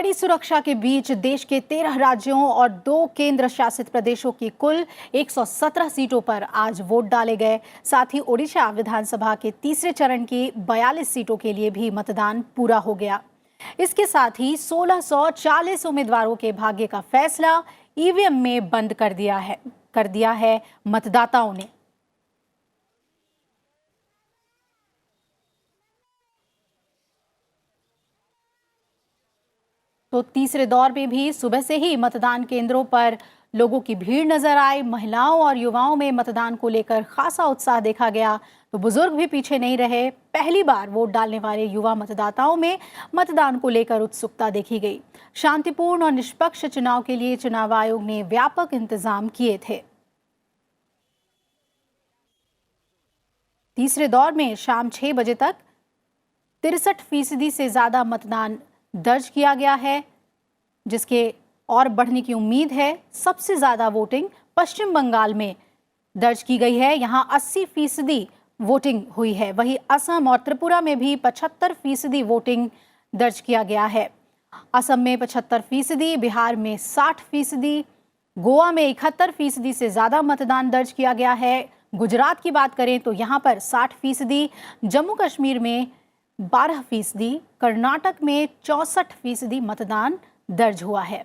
कड़ी सुरक्षा के बीच देश के 13 राज्यों और 2 केंद्र शासित प्रदेशों की कुल 117 सीटों पर आज वोट डाले गए। साथ ही ओडिशा विधानसभा के तीसरे चरण की 42 सीटों के लिए भी मतदान पूरा हो गया। इसके साथ ही 1640 उम्मीदवारों के भाग्य का फैसला ईवीएम में बंद कर दिया है मतदाताओं ने। तो तीसरे दौर में भी सुबह से ही मतदान केंद्रों पर लोगों की भीड़ नजर आई। महिलाओं और युवाओं में मतदान को लेकर खासा उत्साह देखा गया, तो बुजुर्ग भी पीछे नहीं रहे। पहली बार वोट डालने वाले युवा मतदाताओं में मतदान को लेकर उत्सुकता देखी गई। शांतिपूर्ण और निष्पक्ष चुनाव के लिए चुनाव आयोग ने व्यापक इंतजाम किए थे। तीसरे दौर में शाम 6 बजे तक 63% से ज्यादा मतदान दर्ज किया गया है, जिसके और बढ़ने की उम्मीद है। सबसे ज्यादा वोटिंग पश्चिम बंगाल में दर्ज की गई है, यहां 80% वोटिंग हुई है। वहीं असम और त्रिपुरा में भी 75% वोटिंग दर्ज किया गया है। असम में 75%, बिहार में 60%, गोवा में 71% से ज्यादा मतदान दर्ज किया गया है। गुजरात की बात करें तो यहां पर 60%, जम्मू कश्मीर में 12%, कर्नाटक में 64% मतदान दर्ज हुआ है।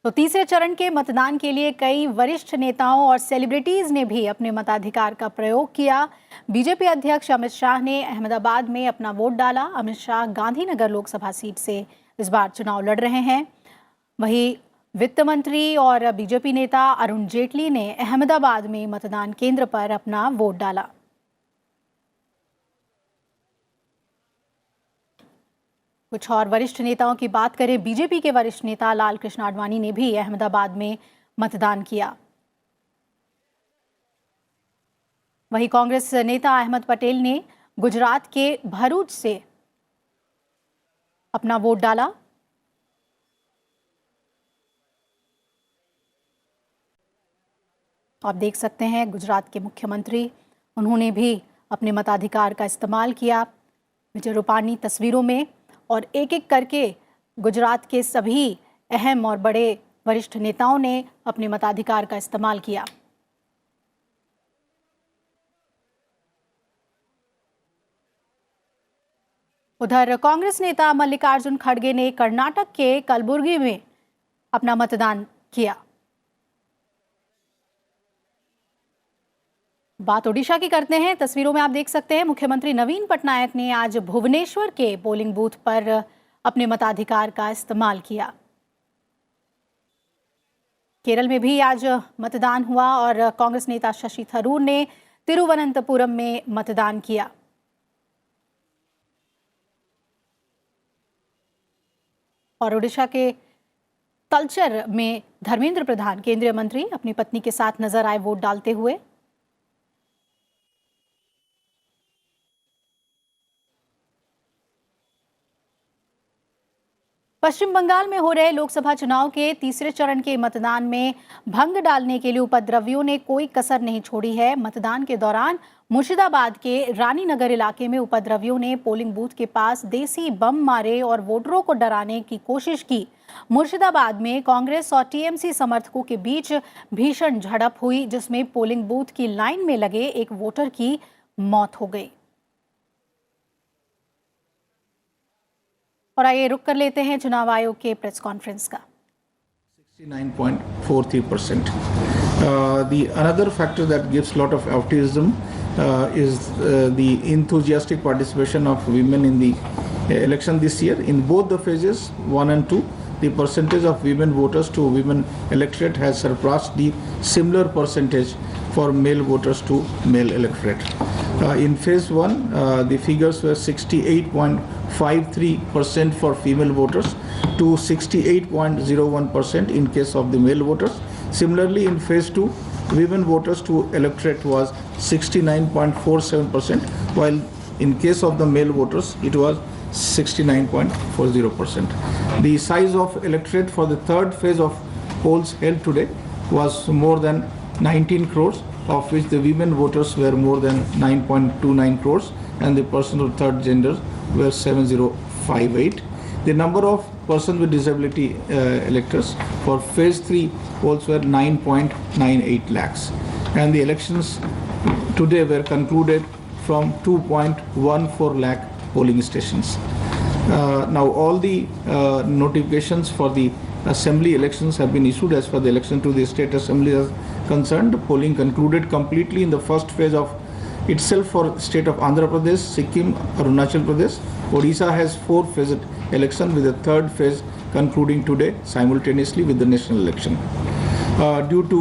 तो तीसरे चरण के मतदान के लिए कई वरिष्ठ नेताओं और सेलिब्रिटीज ने भी अपने मताधिकार का प्रयोग किया। बीजेपी अध्यक्ष अमित शाह ने अहमदाबाद में अपना वोट डाला। अमित शाह गांधीनगर लोकसभा सीट से इस बार चुनाव लड़ रहे हैं। वहीं वित्त मंत्री और बीजेपी नेता अरुण जेटली ने अहमदाबाद में मतदान केंद्र पर अपना वोट डाला। कुछ और वरिष्ठ नेताओं की बात करें, बीजेपी के वरिष्ठ नेता लाल कृष्ण आडवाणी ने भी अहमदाबाद में मतदान किया। वहीं कांग्रेस नेता अहमद पटेल ने गुजरात के भरूच से अपना वोट डाला। आप देख सकते हैं गुजरात के मुख्यमंत्री, उन्होंने भी अपने मताधिकार का इस्तेमाल किया। विजय रूपानी तस्वीरों में, और एक एक करके गुजरात के सभी अहम और बड़े वरिष्ठ नेताओं ने अपने मताधिकार का इस्तेमाल किया। उधर कांग्रेस नेता मल्लिकार्जुन खड़गे ने कर्नाटक के कलबुर्गी में अपना मतदान किया। बात ओडिशा की करते हैं। तस्वीरों में आप देख सकते हैं मुख्यमंत्री नवीन पटनायक ने आज भुवनेश्वर के पोलिंग बूथ पर अपने मताधिकार का इस्तेमाल किया। केरल में भी आज मतदान हुआ और कांग्रेस नेता शशि थरूर ने तिरुवनंतपुरम में मतदान किया। और ओडिशा के तलचर में धर्मेंद्र प्रधान केंद्रीय मंत्री अपनी पत्नी के साथ नजर आए वोट डालते हुए। पश्चिम बंगाल में हो रहे लोकसभा चुनाव के तीसरे चरण के मतदान में भंग डालने के लिए उपद्रवियों ने कोई कसर नहीं छोड़ी है। मतदान के दौरान मुर्शिदाबाद के रानीनगर इलाके में उपद्रवियों ने पोलिंग बूथ के पास देसी बम मारे और वोटरों को डराने की कोशिश की। मुर्शिदाबाद में कांग्रेस और टीएमसी समर्थकों के बीच भीषण झड़प हुई, जिसमें पोलिंग बूथ की लाइन में लगे एक वोटर की मौत हो गई। और आइए रुक कर लेते हैं चुनाव आयोग के प्रेस कॉन्फ्रेंस का। 69.43%. The another factor that gives a lot of optimism is the enthusiastic participation of women in the election this year. In both the phases 1 and 2, the percentage of women voters to women electorate has surpassed the similar percentage for male voters to male electorate. In phase 1, the figures were 68.53% for female voters to 68.01% in case of the male voters. Similarly, in phase 2, women voters to electorate was 69.47%, while in case of the male voters, it was 69.40%. The size of electorate for the third phase of polls held today was more than 19 crores, of which the women voters were more than 9.29 crores and the person of third gender were 7058. The number of persons with disability electors for phase 3 polls were 9.98 lakhs, and the elections today were concluded from 2.14 lakh polling stations. Now all the notifications for the assembly elections have been issued. As for the election to the state assembly is concerned, the polling concluded completely in the first phase of itself for state of Andhra Pradesh, Sikkim, Arunachal Pradesh. Odisha has 4-phased election with the third phase concluding today simultaneously with the national election. Due to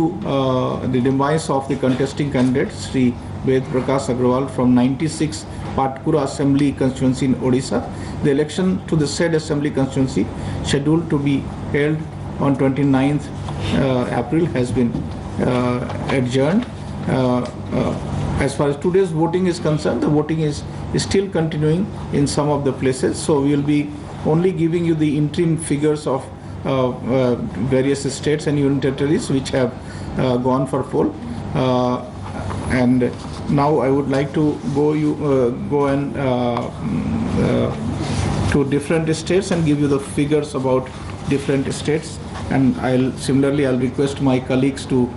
the demise of the contesting candidate, Sri Ved Prakash Agrawal from 96 Patkura Assembly constituency in Odisha, the election to the said assembly constituency scheduled to be held on 29th April has been adjourned. As far as today's voting is concerned, the voting is still continuing in some of the places. So we will be only giving you the interim figures of various states and union territories which have gone for poll. And now I would like to go to different states and give you the figures about different states. And I'll request my colleagues to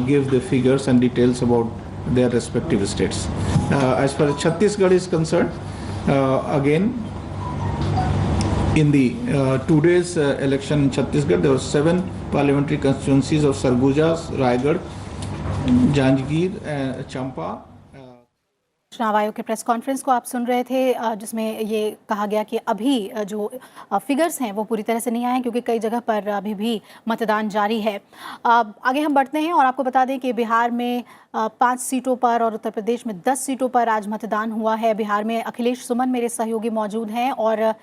give the figures and details about their respective states. As far as Chhattisgarh is concerned, again, in the today's election in Chhattisgarh, there were 7 parliamentary constituencies of Sarguja, Raigad, Janjgir, Champa. चुनाव आयोग के press conference को आप सुन रहे थे, जिसमें ये कहा गया कि अभी जो फिगर्स हैं वो पूरी तरह से नहीं आए हैं क्योंकि कई जगह पर अभी भी मतदान जारी है। आगे हम बढ़ते हैं और आपको बता दें कि बिहार में 5 सीटों पर और उत्तर प्रदेश में 10 सीटों पर आज मतदान हुआ है। बिहार में अखिलेश सुमन मेरे सहयोगी मौजूद हैं और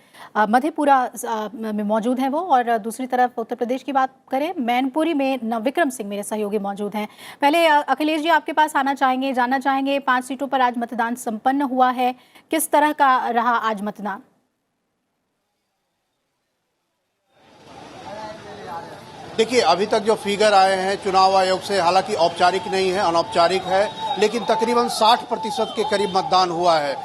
मधेपुरा में मौजूद हैं वो, और दूसरी तरफ उत्तर प्रदेश की बात करें, मैनपुरी में नवविक्रम सिंह मेरे सहयोगी मौजूद हैं। पहले अखिलेश जी आपके पास जानना चाहेंगे 5 सीटों पर आज मतदान संपन्न हुआ है, किस तरह का रहा आज मतदान? देखिए, अभी तक जो फिगर आए हैं चुनाव आयोग से, हालांकि औपचारिक नहीं है, अनौपचारिक है, लेकिन तकरीबन 60% के करीब मतदान हुआ है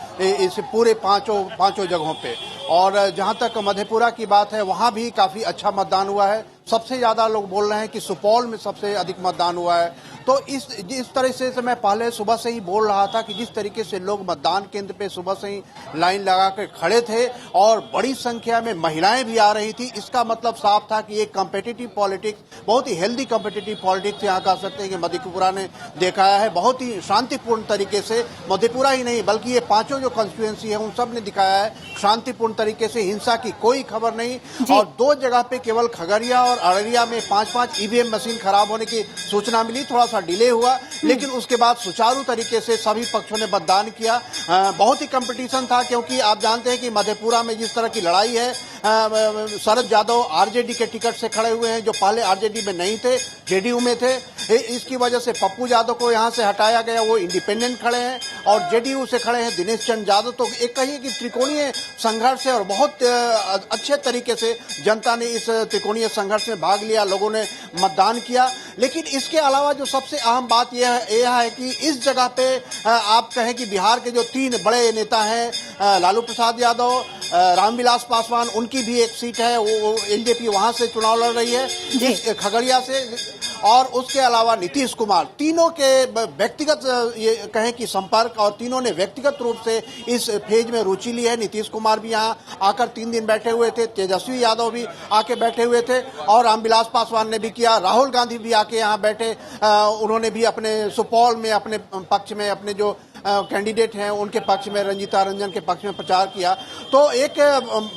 इस पूरे पांचों जगहों पे। और जहां तक मधेपुरा की बात है, वहां भी काफी अच्छा मतदान हुआ है। सबसे ज्यादा लोग बोल रहे हैं कि सुपौल में सबसे अधिक मतदान हुआ है। तो इस तरह से मैं पहले सुबह से ही बोल रहा था कि जिस तरीके से लोग मतदान केंद्र पे सुबह से ही लाइन लगा कर खड़े थे और बड़ी संख्या में महिलाएं भी आ रही थी, इसका मतलब साफ था कि ये कॉम्पिटिटिव पॉलिटिक्स, बहुत ही हेल्दी कॉम्पिटिटिव पॉलिटिक्स यहाँ कह सकते हैं कि मधेपुरा ने दिखाया है। बहुत ही शांतिपूर्ण तरीके से, मधेपुरा ही नहीं बल्कि ये पांचों जो कॉन्स्टिट्यूएंसी है उन सब ने दिखाया है शांतिपूर्ण तरीके से, हिंसा की कोई खबर नहीं। और 2 जगह पे केवल खगड़िया और अररिया में 5-5 ईवीएम मशीन खराब होने की सूचना मिली, थोड़ा सा डिले हुआ, लेकिन उसके बाद सुचारू तरीके से सभी पक्षों ने मतदान किया। बहुत ही कंपटीशन था क्योंकि आप जानते हैं कि मधेपुरा में जिस तरह की लड़ाई है, शरद यादव आरजेडी के टिकट से खड़े हुए हैं जो पहले आरजेडी में नहीं थे, जेडीयू में थे। इसकी वजह से पप्पू यादव को यहां से हटाया गया, वो इंडिपेंडेंट खड़े हैं, और जेडीयू से खड़े हैं दिनेश चंद्र यादव। तो एक कहिए कि त्रिकोणीय संघर्ष है और बहुत अच्छे तरीके से जनता ने इस त्रिकोणीय संघर्ष में भाग लिया, लोगों ने मतदान किया। लेकिन इसके अलावा जो सबसे अहम बात यह है कि इस जगह पे आप कहें कि बिहार के जो 3 बड़े नेता हैं, लालू प्रसाद यादव, रामविलास पासवान, उनकी भी एक सीट है, वो एलजेपी वहां से चुनाव लड़ रही है, इस खगड़िया से, और उसके अलावा नीतीश कुमार। तीनों के व्यक्तिगत ये कहें कि संपर्क, और तीनों ने व्यक्तिगत रूप से इस फेज में रुचि ली है। नीतीश कुमार भी यहाँ आकर 3 दिन बैठे हुए थे, तेजस्वी यादव भी आके बैठे हुए थे, और रामविलास पासवान ने भी किया, राहुल गांधी भी आके यहाँ बैठे। उन्होंने भी अपने सुपौल में अपने पक्ष में, अपने जो कैंडिडेट हैं उनके पक्ष में, रंजीता रंजन के पक्ष में प्रचार किया। तो एक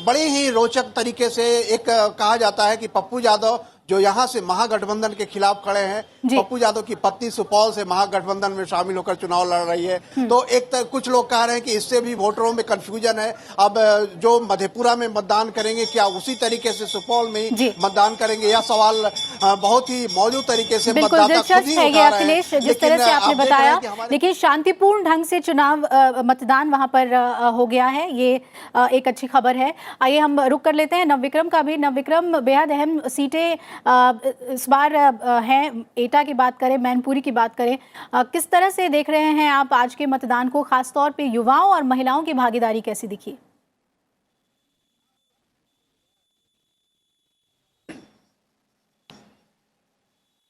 बड़े ही रोचक तरीके से एक कहा जाता है कि पप्पू यादव जो यहाँ से महागठबंधन के खिलाफ खड़े हैं, पप्पू यादव की पत्नी सुपौल से महागठबंधन में शामिल होकर चुनाव लड़ रही है। तो एक कुछ लोग कह रहे हैं कि इससे भी वोटरों में कंफ्यूजन है। अब जो मधेपुरा में मतदान करेंगे क्या उसी तरीके से सुपौल में ही मतदान करेंगे, यह सवाल बहुत ही मौजूद तरीके से मतदाता खुद ही उठा रहे हैं। जिस तरह से आपने बताया, देखिए शांतिपूर्ण ढंग से चुनाव मतदान वहां पर हो गया है, ये एक अच्छी खबर है। आइए हम रुक कर लेते हैं नवविक्रम का भी। नवविक्रम, बेहद अहम सीटें इस बार है एटा की बात करें, मैनपुरी की बात करें, किस तरह से देख रहे हैं आप आज के मतदान को? खासतौर पे युवाओं और महिलाओं की भागीदारी कैसी दिखी?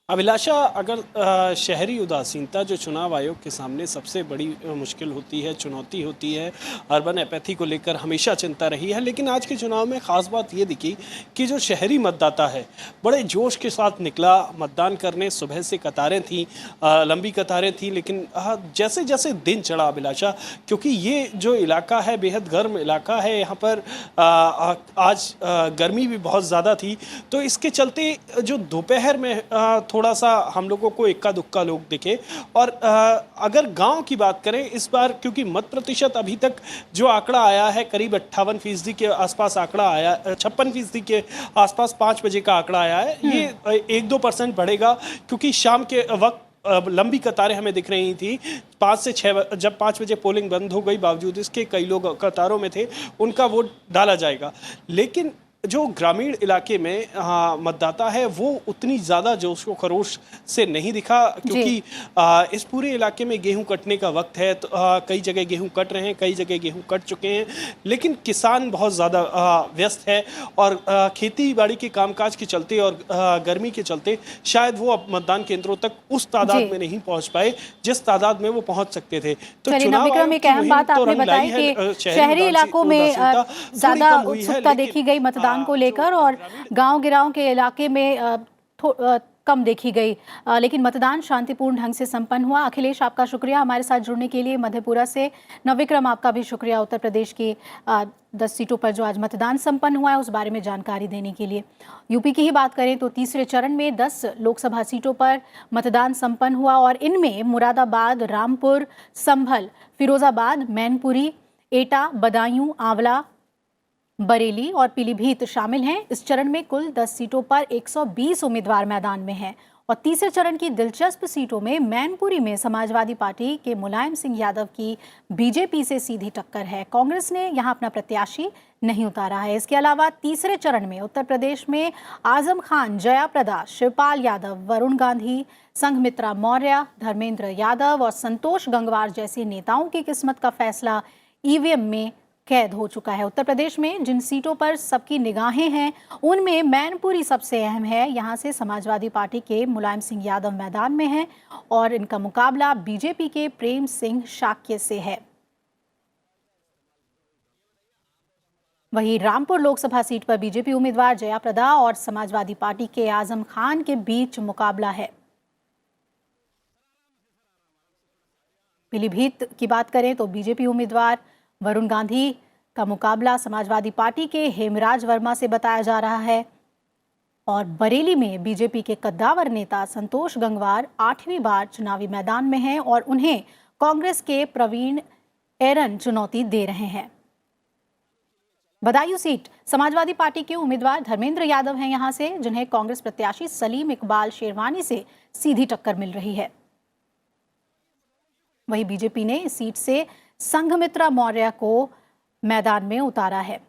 अभिलाषा, अगर शहरी उदासीनता जो चुनाव आयोग के सामने सबसे बड़ी मुश्किल होती है, चुनौती होती है, अर्बन एपैथी को लेकर हमेशा चिंता रही है, लेकिन आज के चुनाव में ख़ास बात ये दिखी कि जो शहरी मतदाता है बड़े जोश के साथ निकला मतदान करने। सुबह से कतारें थीं, लंबी कतारें थीं, लेकिन जैसे जैसे दिन चढ़ा अभिलाषा, क्योंकि ये जो इलाका है बेहद गर्म इलाका है, यहाँ पर आज गर्मी भी बहुत ज़्यादा थी, तो इसके चलते जो दोपहर में थोड़ा सा हम लोगों को इक्का दुक्का लोग दिखे। और अगर गांव की बात करें इस बार, क्योंकि मत प्रतिशत अभी तक जो आंकड़ा आया है करीब 58% के आसपास आंकड़ा आया, 56% के आसपास 5 बजे का आंकड़ा आया है। ये 1-2% बढ़ेगा, क्योंकि शाम के वक्त लंबी कतारें हमें दिख रही थी 5 से 6। जब 5 बजे पोलिंग बंद हो गई, बावजूद इसके कई लोग कतारों में थे, उनका वोट डाला जाएगा। लेकिन जो ग्रामीण इलाके में मतदाता है वो उतनी ज़्यादा जोश व खरोश से नहीं दिखा, क्योंकि इस पूरे इलाके में गेहूं कटने का वक्त है। तो कई जगह गेहूं कट रहे हैं, कई जगह गेहूं कट चुके हैं, लेकिन किसान बहुत ज़्यादा व्यस्त है और खेती बाड़ी के कामकाज के चलते और गर्मी के चलते शायद वो अब मतदान केंद्रों तक उस तादाद में नहीं पहुँच पाए जिस तादाद में वो पहुँच सकते थे। तो चुनाव विक्रम, एक अहम बात आपने बताई कि शहरी इलाकों में ज़्यादा उत्सुकता देखी गई मतदान को लेकर, और गांव गिराव के इलाके में कम देखी गई, लेकिन मतदान शांतिपूर्ण ढंग से संपन्न हुआ। अखिलेश, आपका शुक्रिया हमारे साथ जुड़ने के लिए मधेपुरा से। नवविक्रम, आपका भी शुक्रिया उत्तर प्रदेश की 10 सीटों पर जो आज मतदान संपन्न हुआ है उस बारे में जानकारी देने के लिए। यूपी की ही बात करें तो तीसरे चरण में 10 लोकसभा सीटों पर मतदान संपन्न हुआ और इनमें मुरादाबाद, रामपुर, संभल, फिरोजाबाद, मैनपुरी, एटा, बदायूं, आंवला, बरेली और पीलीभीत शामिल हैं। इस चरण में कुल 10 सीटों पर 120 उम्मीदवार मैदान में हैं और तीसरे चरण की दिलचस्प सीटों में मैनपुरी में समाजवादी पार्टी के मुलायम सिंह यादव की बीजेपी से सीधी टक्कर है। कांग्रेस ने यहां अपना प्रत्याशी नहीं उतारा है। इसके अलावा तीसरे चरण में उत्तर प्रदेश में आजम खान, जया प्रदा, शिवपाल यादव, वरुण गांधी, संघमित्रा मौर्य, धर्मेंद्र यादव और संतोष गंगवार जैसे नेताओं की किस्मत का फैसला ईवीएम में कैद हो चुका है। उत्तर प्रदेश में जिन सीटों पर सबकी निगाहें हैं उनमें मैनपुरी सबसे अहम है। यहां से समाजवादी पार्टी के मुलायम सिंह यादव मैदान में हैं और इनका मुकाबला बीजेपी के प्रेम सिंह शाक्य से है। वहीं रामपुर लोकसभा सीट पर बीजेपी उम्मीदवार जया प्रदा और समाजवादी पार्टी के आजम खान के बीच मुकाबला है। पीलीभीत की बात करें तो बीजेपी उम्मीदवार वरुण गांधी का मुकाबला समाजवादी पार्टी के हेमराज वर्मा से बताया जा रहा है और बरेली में बीजेपी के कद्दावर नेता संतोष गंगवार 8वीं बार चुनावी मैदान में हैं और उन्हें कांग्रेस के प्रवीण एरन चुनौती दे रहे हैं। बदायूं सीट समाजवादी पार्टी के उम्मीदवार धर्मेंद्र यादव हैं यहां से, जिन्हें कांग्रेस प्रत्याशी सलीम इकबाल शेरवानी से सीधी टक्कर मिल रही है। वहीं बीजेपी ने इस सीट से संघमित्रा मौर्य को मैदान में उतारा है।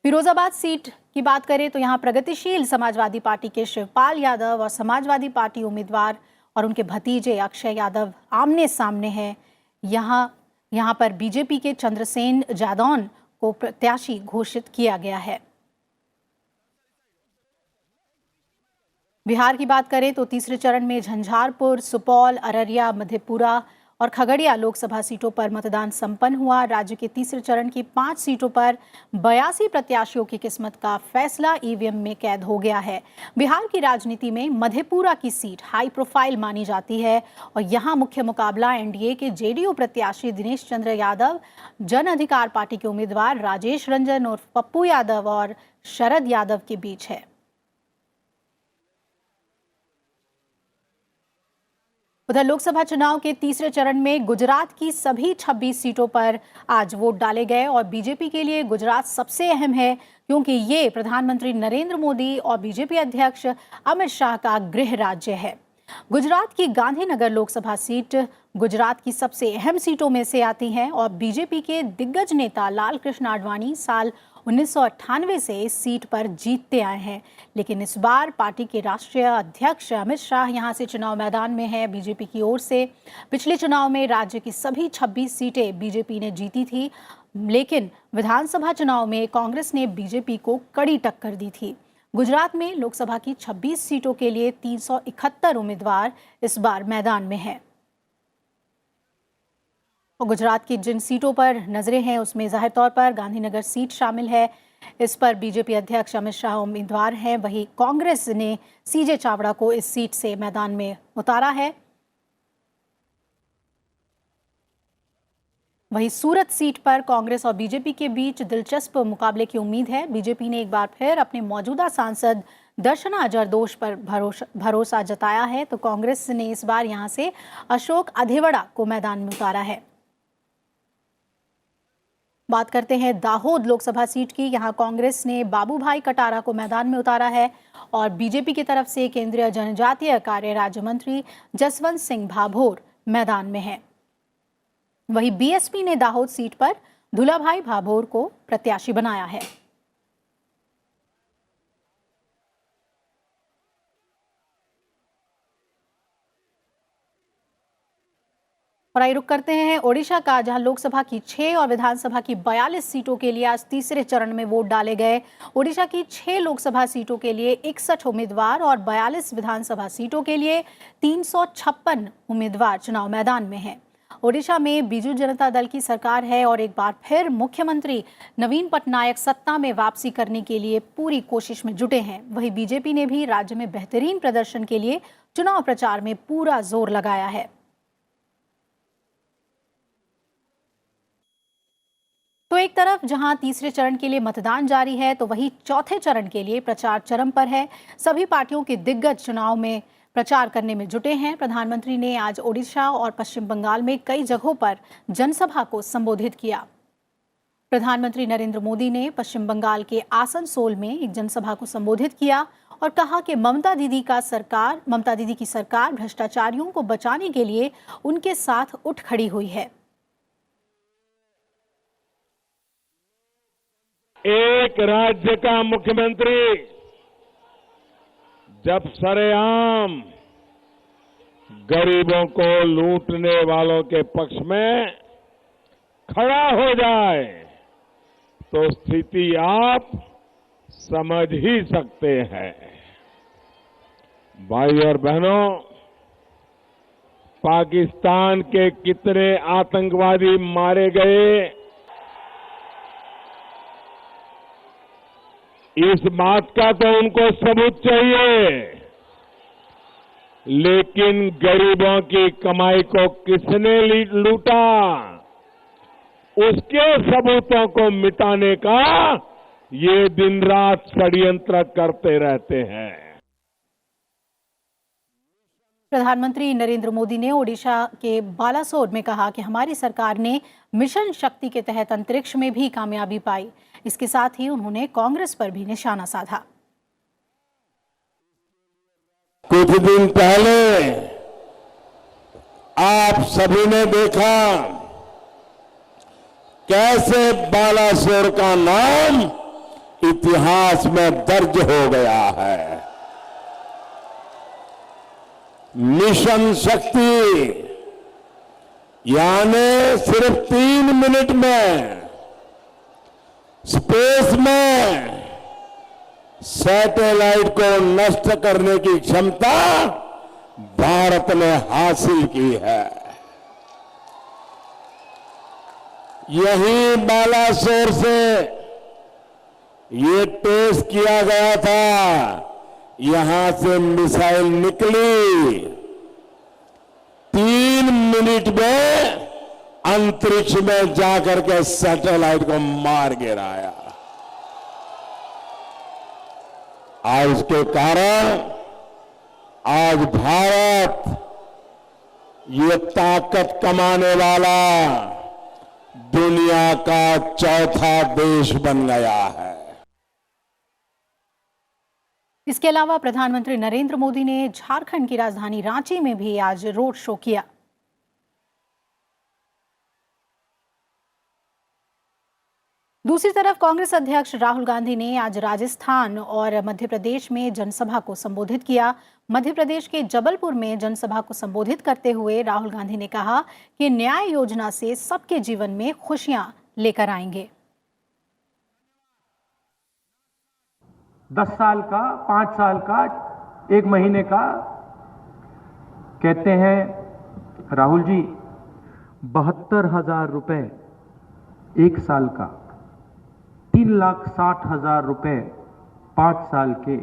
फिरोजाबाद सीट की बात करें तो यहां प्रगतिशील समाजवादी पार्टी के शिवपाल यादव और समाजवादी पार्टी उम्मीदवार और उनके भतीजे अक्षय यादव आमने सामने हैं। यहां पर बीजेपी के चंद्रसेन जादौन को प्रत्याशी घोषित किया गया है। बिहार की बात करें तो तीसरे चरण में झंझारपुर, सुपौल, अररिया, मधेपुरा और खगड़िया लोकसभा सीटों पर मतदान संपन्न हुआ। राज्य के तीसरे चरण की 5 सीटों पर 82 प्रत्याशियों की किस्मत का फैसला ईवीएम में कैद हो गया है। बिहार की राजनीति में मधेपुरा की सीट हाई प्रोफाइल मानी जाती है और यहां मुख्य मुकाबला एनडीए के जेडीयू प्रत्याशी दिनेश चंद्र यादव, जन अधिकार पार्टी के उम्मीदवार राजेश रंजन उर्फ पप्पू यादव और शरद यादव के बीच है। उधर लोकसभा चुनाव के तीसरे चरण में गुजरात की सभी 26 सीटों पर आज वोट डाले गए और बीजेपी के लिए गुजरात सबसे अहम है क्योंकि ये प्रधानमंत्री नरेंद्र मोदी और बीजेपी अध्यक्ष अमित शाह का गृह राज्य है। गुजरात की गांधीनगर लोकसभा सीट गुजरात की सबसे अहम सीटों में से आती है और बीजेपी के दिग्गज नेता लाल कृष्ण आडवाणी साल 1998 से इस सीट पर जीतते आए हैं। लेकिन इस बार पार्टी के राष्ट्रीय अध्यक्ष अमित शाह यहां से चुनाव मैदान में हैं बीजेपी की ओर से। पिछले चुनाव में राज्य की सभी 26 सीटें बीजेपी ने जीती थी, लेकिन विधानसभा चुनाव में कांग्रेस ने बीजेपी को कड़ी टक्कर दी थी। गुजरात में लोकसभा की 26 सीटों के लिए 371 उम्मीदवार इस बार मैदान में हैं। और गुजरात की जिन सीटों पर नजरें हैं उसमें जाहिर तौर पर गांधीनगर सीट शामिल है। इस पर बीजेपी अध्यक्ष अमित शाह उम्मीदवार हैं। वहीं कांग्रेस ने सीजे चावड़ा को इस सीट से मैदान में उतारा है। वहीं सूरत सीट पर कांग्रेस और बीजेपी के बीच दिलचस्प मुकाबले की उम्मीद है। बीजेपी ने एक बार फिर अपने मौजूदा सांसद दर्शना जरदोश पर भरोसा जताया है, तो कांग्रेस ने इस बार यहां से अशोक अधेवड़ा को मैदान में उतारा है। बात करते हैं दाहोद लोकसभा सीट की। यहां कांग्रेस ने बाबूभाई कटारा को मैदान में उतारा है और बीजेपी की तरफ से केंद्रीय जनजातीय कार्य राज्य मंत्री जसवंत सिंह भाभोर मैदान में हैं। वहीं बीएसपी ने दाहोद सीट पर दुलाभाई भाभोर को प्रत्याशी बनाया है। और आइए रुक करते हैं ओडिशा का, जहां लोकसभा की 6 और विधानसभा की 42 सीटों के लिए आज तीसरे चरण में वोट डाले गए। ओडिशा की 6 लोकसभा सीटों के लिए 61 उम्मीदवार और 42 विधानसभा सीटों के लिए 356 उम्मीदवार चुनाव मैदान में हैं। ओडिशा में बीजू जनता दल की सरकार है और एक बार फिर मुख्यमंत्री नवीन पटनायक सत्ता में वापसी करने के लिए पूरी कोशिश में जुटे हैं। वहीं बीजेपी ने भी राज्य में बेहतरीन प्रदर्शन के लिए चुनाव प्रचार में पूरा जोर लगाया है। तो एक तरफ जहां तीसरे चरण के लिए मतदान जारी है, तो वहीं चौथे चरण के लिए प्रचार चरम पर है। सभी पार्टियों के दिग्गज चुनाव में प्रचार करने में जुटे हैं। प्रधानमंत्री ने आज ओडिशा और पश्चिम बंगाल में कई जगहों पर जनसभा को संबोधित किया। प्रधानमंत्री नरेंद्र मोदी ने पश्चिम बंगाल के आसनसोल में एक जनसभा को संबोधित किया और कहा कि ममता दीदी की सरकार भ्रष्टाचारियों को बचाने के लिए उनके साथ उठ खड़ी हुई है। एक राज्य का मुख्यमंत्री जब सरेआम गरीबों को लूटने वालों के पक्ष में खड़ा हो जाए तो स्थिति आप समझ ही सकते हैं। भाई और बहनों, पाकिस्तान के कितने आतंकवादी मारे गए, इस बात का तो उनको सबूत चाहिए, लेकिन गरीबों की कमाई को किसने लूटा, उसके सबूतों को मिटाने का ये दिन रात षड्यंत्र करते रहते हैं। प्रधानमंत्री नरेंद्र मोदी ने ओडिशा के बालासोर में कहा कि हमारी सरकार ने मिशन शक्ति के तहत अंतरिक्ष में भी कामयाबी पाई। इसके साथ ही उन्होंने कांग्रेस पर भी निशाना साधा। कुछ दिन पहले आप सभी ने देखा कैसे बालासोर का नाम इतिहास में दर्ज हो गया है। मिशन शक्ति यानी सिर्फ 3 मिनट में स्पेस में सैटेलाइट को नष्ट करने की क्षमता भारत ने हासिल की है। यही बालासोर से ये टेस्ट किया गया था, यहां से मिसाइल निकली, 3 मिनट में अंतरिक्ष में जाकर के सैटेलाइट को मार गिराया। और उसके कारण आज भारत ये ताकत कमाने वाला दुनिया का चौथा देश बन गया है। इसके अलावा प्रधानमंत्री नरेंद्र मोदी ने झारखंड की राजधानी रांची में भी आज रोड शो किया। दूसरी तरफ कांग्रेस अध्यक्ष राहुल गांधी ने आज राजस्थान और मध्य प्रदेश में जनसभा को संबोधित किया। मध्य प्रदेश के जबलपुर में जनसभा को संबोधित करते हुए राहुल गांधी ने कहा कि न्याय योजना से सबके जीवन में खुशियां लेकर आएंगे। 10 साल का, 5 साल का, 1 महीने का, कहते हैं राहुल जी 72,000 रुपए 1 साल का, 3,60,000 रुपए 5 साल के,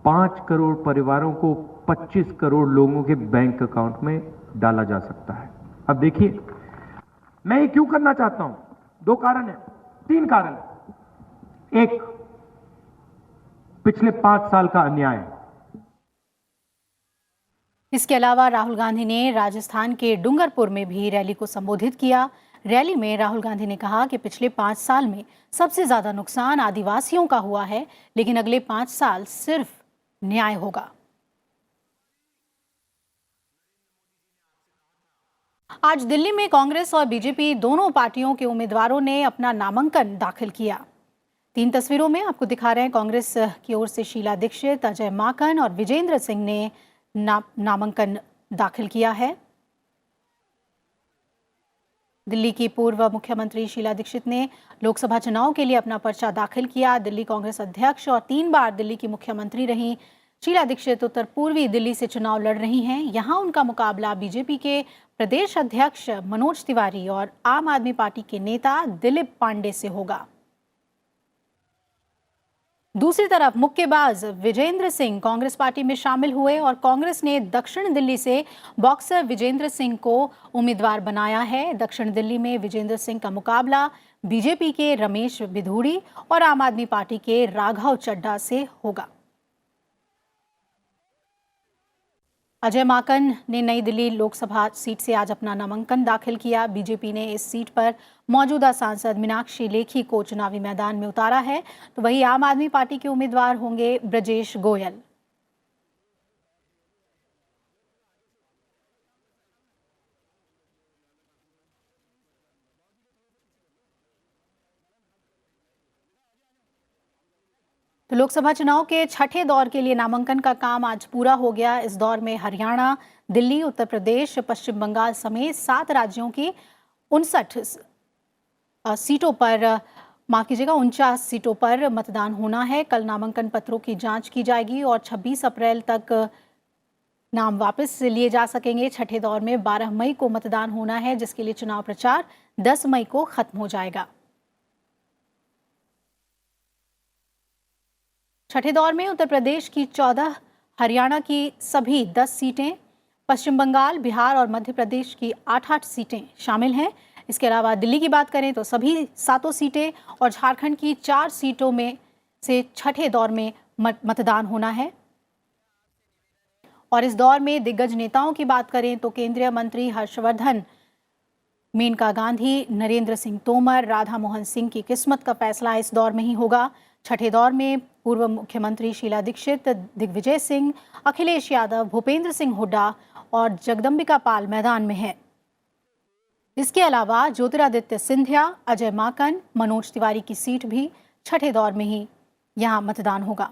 5 करोड़ परिवारों को 25 करोड़ लोगों के बैंक अकाउंट में डाला जा सकता है। अब देखिए, मैं ये क्यों करना चाहता हूं? 2 कारण है, 3 कारण है। एक, पिछले 5 साल का अन्याय। इसके अलावा राहुल गांधी ने राजस्थान के डूंगरपुर में भी रैली को संबोधित किया। रैली में राहुल गांधी ने कहा कि पिछले 5 साल में सबसे ज्यादा नुकसान आदिवासियों का हुआ है, लेकिन अगले 5 साल सिर्फ न्याय होगा। आज दिल्ली में कांग्रेस और बीजेपी दोनों पार्टियों के उम्मीदवारों ने अपना नामांकन दाखिल किया। 3 तस्वीरों में आपको दिखा रहे हैं। कांग्रेस की ओर से शीला दीक्षित, अजय माकन और विजेंद्र सिंह ने नामांकन दाखिल किया है। दिल्ली की पूर्व मुख्यमंत्री शीला दीक्षित ने लोकसभा चुनाव के लिए अपना पर्चा दाखिल किया। दिल्ली कांग्रेस अध्यक्ष और 3 बार दिल्ली की मुख्यमंत्री रही शीला दीक्षित उत्तर पूर्वी दिल्ली से चुनाव लड़ रही हैं। यहां उनका मुकाबला बीजेपी के प्रदेश अध्यक्ष मनोज तिवारी और आम आदमी पार्टी के नेता दिलीप पांडे से होगा। दूसरी तरफ मुक्केबाज विजेंद्र सिंह कांग्रेस पार्टी में शामिल हुए और कांग्रेस ने दक्षिण दिल्ली से बॉक्सर विजेंद्र सिंह को उम्मीदवार बनाया है। दक्षिण दिल्ली में विजेंद्र सिंह का मुकाबला बीजेपी के रमेश बिधूड़ी और आम आदमी पार्टी के राघव चड्ढा से होगा। अजय माकन ने नई दिल्ली लोकसभा सीट से आज अपना नामांकन दाखिल किया। बीजेपी ने इस सीट पर मौजूदा सांसद मीनाक्षी लेखी को चुनावी मैदान में उतारा है, तो वहीं आम आदमी पार्टी के उम्मीदवार होंगे ब्रजेश गोयल। तो लोकसभा चुनाव के 6ठे दौर के लिए नामांकन का काम आज पूरा हो गया। इस दौर में हरियाणा, दिल्ली, उत्तर प्रदेश, पश्चिम बंगाल समेत 7 राज्यों की 59 सीटों पर, माफ कीजिएगा, 49 सीटों पर मतदान होना है। कल नामांकन पत्रों की जांच की जाएगी और 26 अप्रैल तक नाम वापस लिए जा सकेंगे। 6ठे दौर में 12 मई को मतदान होना है, जिसके लिए चुनाव प्रचार 10 मई को खत्म हो जाएगा। 6ठे दौर में उत्तर प्रदेश की 14, हरियाणा की सभी 10 सीटें, पश्चिम बंगाल, बिहार और मध्य प्रदेश की 8-8 सीटें शामिल हैं। इसके अलावा दिल्ली की बात करें तो सभी 7 सीटें और झारखंड की 4 सीटों में से 6ठे दौर में मतदान होना है। और इस दौर में दिग्गज नेताओं की बात करें तो केंद्रीय मंत्री हर्षवर्धन, मेनका गांधी, नरेंद्र सिंह तोमर, राधा मोहन सिंह की किस्मत का फैसला इस दौर में ही होगा। 6ठे दौर में पूर्व मुख्यमंत्री शीला दीक्षित, दिग्विजय सिंह, अखिलेश यादव, भूपेंद्र सिंह हुड्डा और जगदंबिका पाल मैदान में है। इसके अलावा ज्योतिरादित्य सिंधिया, अजय माकन, मनोज तिवारी की सीट भी 6ठे दौर में ही यहां मतदान होगा।